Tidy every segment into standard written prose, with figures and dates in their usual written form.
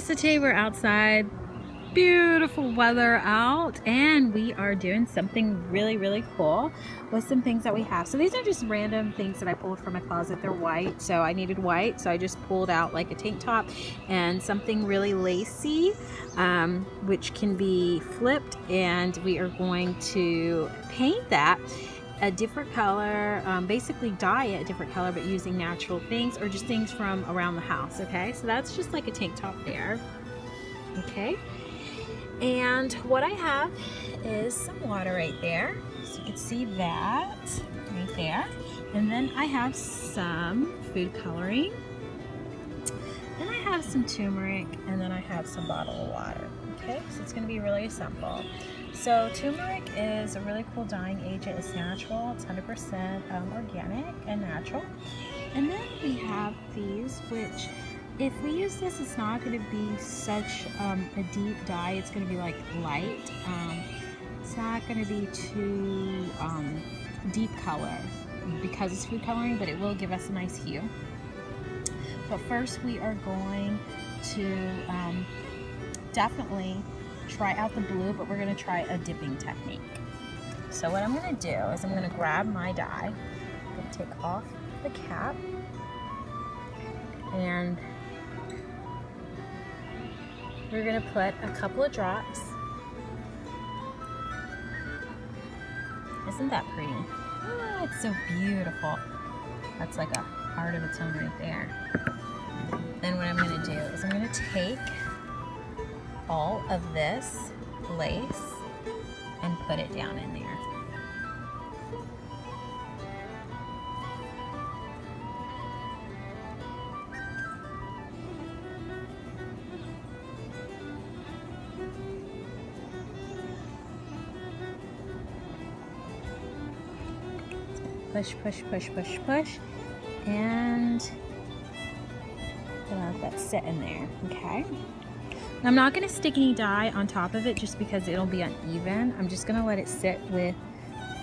so today we're outside, beautiful weather out, and we are doing something really cool with some things that we have. So these are just random things that I pulled from my closet. They're white, so I needed white, so I just pulled out like a tank top and something really lacy, which can be flipped, and we are going to paint that a different color, basically dye it a different color, but using natural things or just things from around the house. Okay, so that's just like a tank top there. Okay, and what I have is some water right there, so you can see that right there. And then I have some food coloring, then I have some turmeric, and then I have some bottled water. Okay, so it's going to be really simple. So turmeric is a really cool dyeing agent. It's natural. It's 100% organic and natural. And then we have these, which if we use this, it's not going to be such a deep dye. It's going to be like light. It's not going to be too deep color because it's food coloring, but it will give us a nice hue. But first we are going to definitely try out the blue, but we're going to try a dipping technique. So what I'm going to do is I'm going to grab my dye, I'm going to take off the cap, and we're going to put a couple of drops. Isn't that pretty? Oh, it's so beautiful. That's like a heart of its own right there. Then what I'm going to do is I'm going to take all of this lace and put it down in there. Push, push, push, push, push, and let that sit in there. Okay. I'm not going to stick any dye on top of it just because it'll be uneven. I'm just going to let it sit with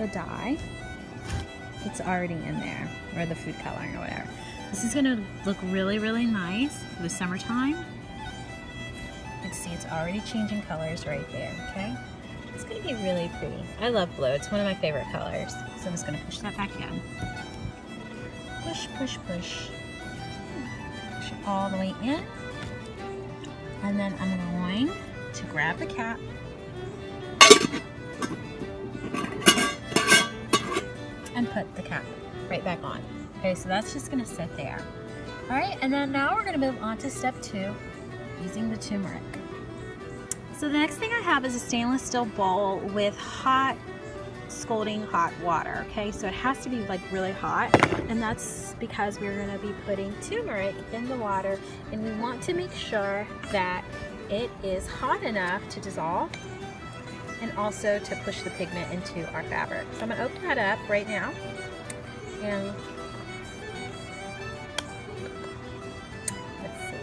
the dye. It's already in there, or the food coloring or whatever. This is going to look really nice for the summertime. You can see it's already changing colors right there, okay? It's going to be really pretty. I love blue. It's one of my favorite colors. So I'm just going to push that back in. Push, push, push. Push it all the way in. And then I'm going to grab the cap and put the cap right back on. Okay, so that's just going to sit there. All right, and then now we're going to move on to step 2, using the turmeric. So the next thing I have is a stainless steel bowl with scalding hot water. Okay, so it has to be like really hot, and that's because we're going to be putting turmeric in the water, and we want to make sure that it is hot enough to dissolve and also to push the pigment into our fabric. So I'm going to open that up right now, and let's see,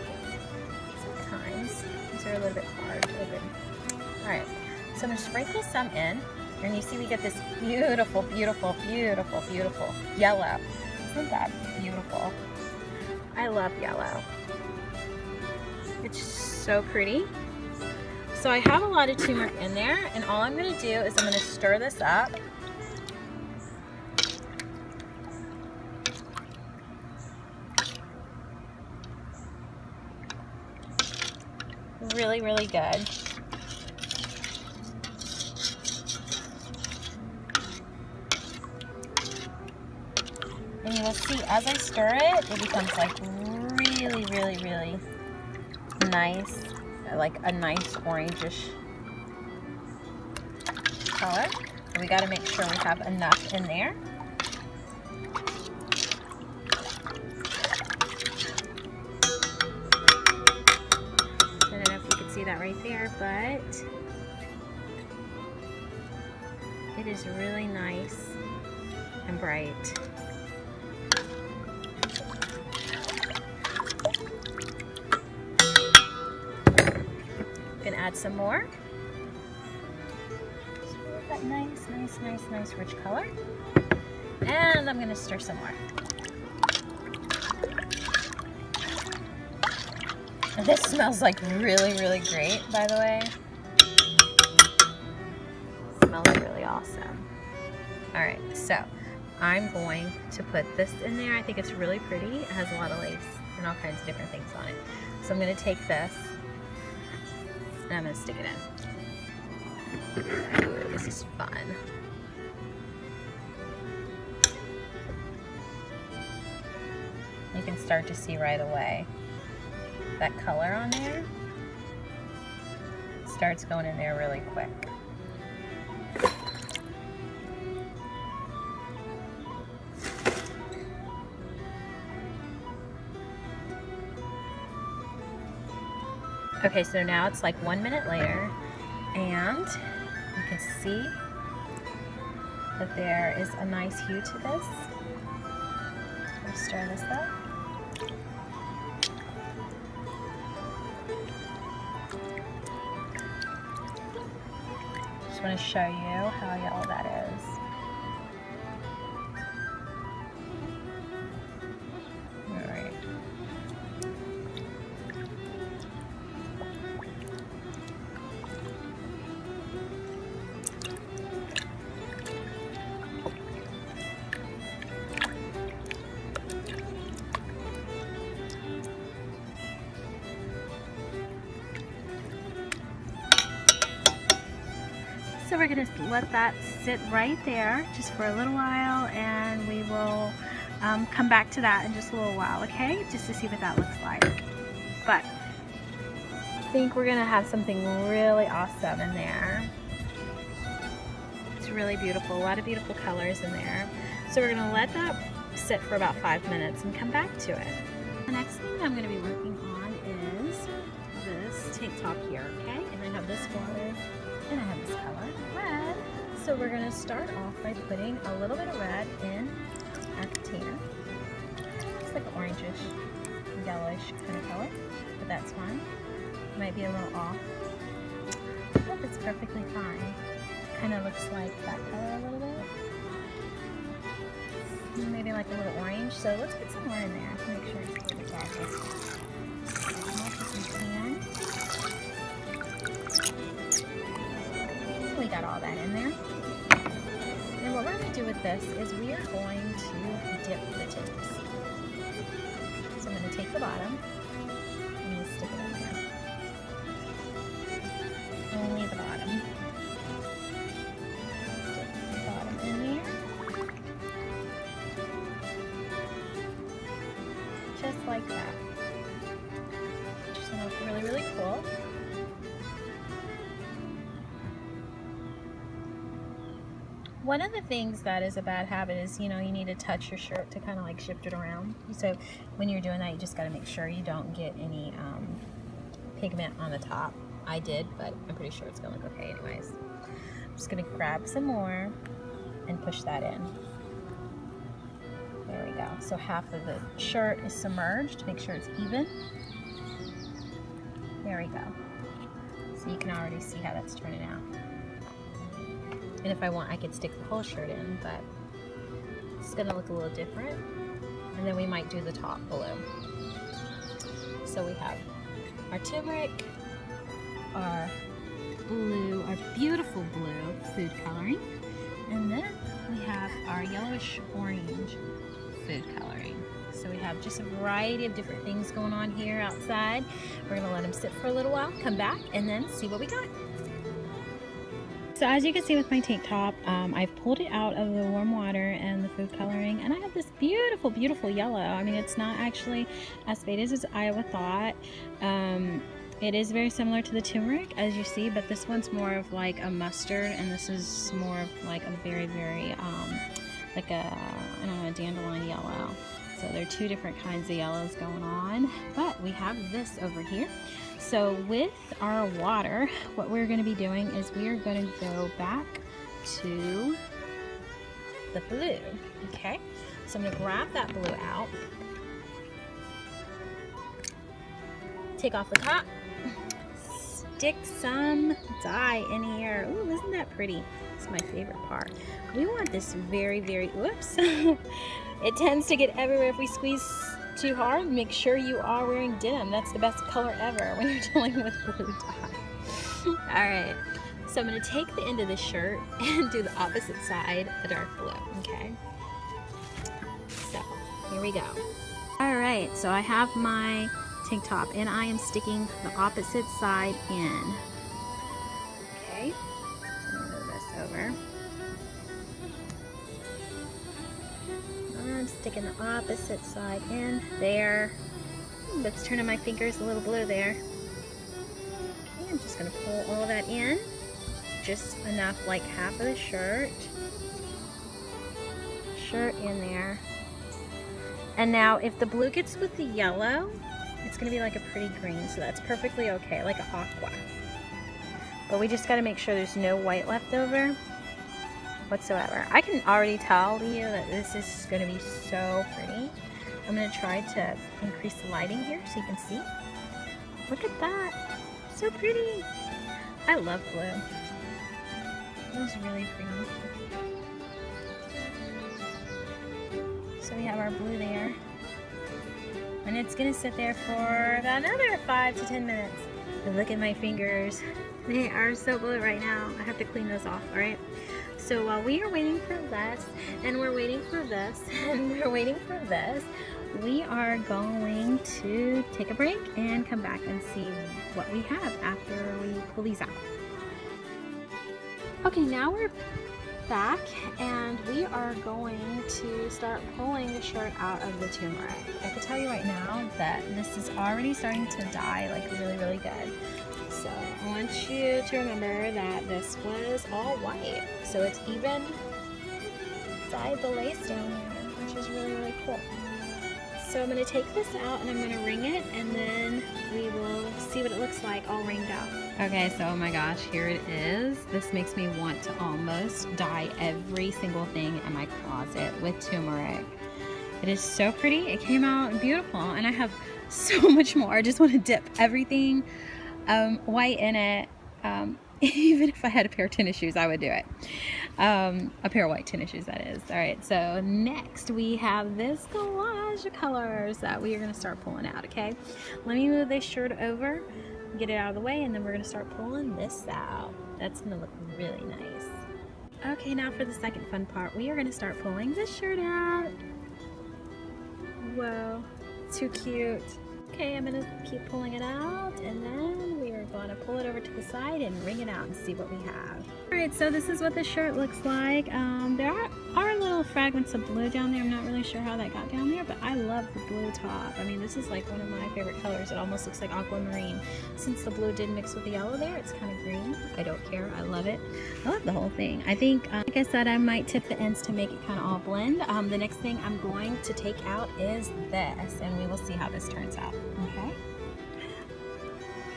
sometimes these are a little bit hard to open. Alright, so I'm going to sprinkle some in. And you see we get this beautiful yellow. Isn't that beautiful? I love yellow. It's so pretty. So I have a lot of turmeric in there, and all I'm going to do is I'm going to stir this up. Really good. And you will see as I stir it, it becomes like really nice, like a nice orangish color. And we got to make sure we have enough in there. I don't know if you can see that right there, but it is really nice and bright. Add some more. So we've got nice rich color. And I'm going to stir some more. This smells like really, really great, by the way. It smells really awesome. All right, so I'm going to put this in there. I think it's really pretty. It has a lot of lace and all kinds of different things on it. So I'm going to take this and I'm going to stick it in. Ooh, this is fun. You can start to see right away that color on there. It starts going in there really quick. Okay, so now it's like 1 minute later, and you can see that there is a nice hue to this. We'll stir this up. Just want to show you how yellow that is. So we're going to let that sit right there just for a little while, and we will come back to that in just a little while, okay? Just to see what that looks like. But I think we're going to have something really awesome in there. It's really beautiful, a lot of beautiful colors in there. So we're going to let that sit for about 5 minutes and come back to it. The next thing I'm going to be working on is this tank top here, okay? And I have this water. And I have this color, red. So we're going to start off by putting a little bit of red in our container. It's like an orangish, yellowish kind of color, but that's fine. Might be a little off, but it's perfectly fine. Kind of looks like that color a little bit. Maybe like a little orange. So let's put some more in there to make sure it's a little bit darker. As much as we can. We got all that in there. And what we're going to do with this is we are going to dip the tips. So I'm going to take the bottom and stick it in there. Only the bottom. Stick the bottom in there. Just like that. Just going to look really, really cool. One of the things that is a bad habit is, you need to touch your shirt to kind of like shift it around. So when you're doing that, you just got to make sure you don't get any pigment on the top. I did, but I'm pretty sure it's going to look okay anyways. I'm just going to grab some more and push that in. There we go. So half of the shirt is submerged. Make sure it's even. There we go. So you can already see how that's turning out. And if I want, I could stick the whole shirt in, but it's gonna look a little different. And then we might do the top below. So we have our turmeric, our blue, our beautiful blue food coloring, and then we have our yellowish orange food coloring. So we have just a variety of different things going on here outside. We're gonna let them sit for a little while, come back, and then see what we got. So as you can see with my tank top, I've pulled it out of the warm water and the food coloring, and I have this beautiful, beautiful yellow. I mean, it's not actually as faded as I would thought. It is very similar to the turmeric, as you see, but this one's more of like a mustard, and this is more of like a very, very, like a, I don't know, a dandelion yellow. So there are two different kinds of yellows going on, but we have this over here. So with our water, what we're going to be doing is we are going to go back to the blue, okay? So I'm going to grab that blue out, take off the top, stick some dye in here. Ooh, isn't that pretty? It's my favorite part. We want this very, very, whoops. It tends to get everywhere if we squeeze too hard, make sure you are wearing denim. That's the best color ever when you're dealing with blue dye. Alright, so I'm going to take the end of the shirt and do the opposite side, a dark blue, okay? So, here we go. Alright, so I have my tank top and I am sticking the opposite side in. Okay, so I'm going to move this over. I'm sticking the opposite side in there. That's turning my fingers a little blue there. Okay, I'm just going to pull all that in. Just enough, like half of the shirt. Shirt in there. And now if the blue gets with the yellow, it's going to be like a pretty green, so that's perfectly okay, like an aqua. But we just got to make sure there's no white left over whatsoever. I can already tell you that this is going to be so pretty. I'm going to try to increase the lighting here so you can see. Look at that. So pretty. I love blue. It was really pretty. So we have our blue there. And it's going to sit there for about another 5 to 10 minutes. And look at my fingers. They are so blue right now. I have to clean those off, alright? So while we are waiting for this, and we're waiting for this, and we're waiting for this, we are going to take a break and come back and see what we have after we pull these out. Okay, now we're back and we are going to start pulling the shirt out of the turmeric. I can tell you right now that this is already starting to dye like really, really good. So I want you to remember that this was all white. So it's even dyed the lace down there, which is really, really cool. So I'm going to take this out and I'm going to wring it and then we will see what it looks like all ringed out. Okay, so oh my gosh, here it is. This makes me want to almost dye every single thing in my closet with turmeric. It is so pretty. It came out beautiful and I have so much more. I just want to dip everything white in it. Even if I had a pair of tennis shoes, I would do it. A pair of white tennis shoes, that is. All right, so next we have this collage of colors that we are going to start pulling out, okay? Let me move this shirt over, get it out of the way, and then we're going to start pulling this out. That's going to look really nice. Okay, now for the second fun part, we are going to start pulling this shirt out. Whoa, too cute. Okay, I'm going to keep pulling it out, and then we are going to pull it over to the side and wring it out and see what we have. Alright, so this is what the shirt looks like. There are little fragments of blue down there. I'm not really sure how that got down there, but I love the blue top. I mean, this is like one of my favorite colors. It almost looks like aquamarine. Since the blue did mix with the yellow there, it's kind of green. I don't care. I love it. I love the whole thing. I think, like I said, I might tip the ends to make it kind of all blend. The next thing I'm going to take out is this, and we will see how this turns out. Okay?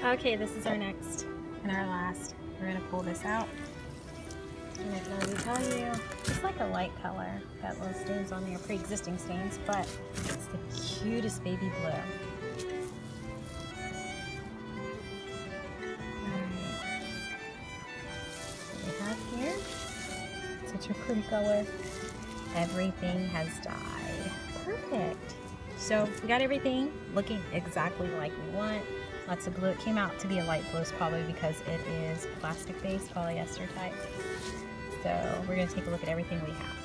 Okay, this is our next and our last. We're going to pull this out. And I can already tell you, it's like a light color. Got little stains on there, pre-existing stains, but it's the cutest baby blue. Alright. What we have here, such a pretty color. Everything has dyed. Perfect. So we got everything looking exactly like we want. Lots of blue. It came out to be a light blue probably because it is plastic based, polyester type. So we're going to take a look at everything we have.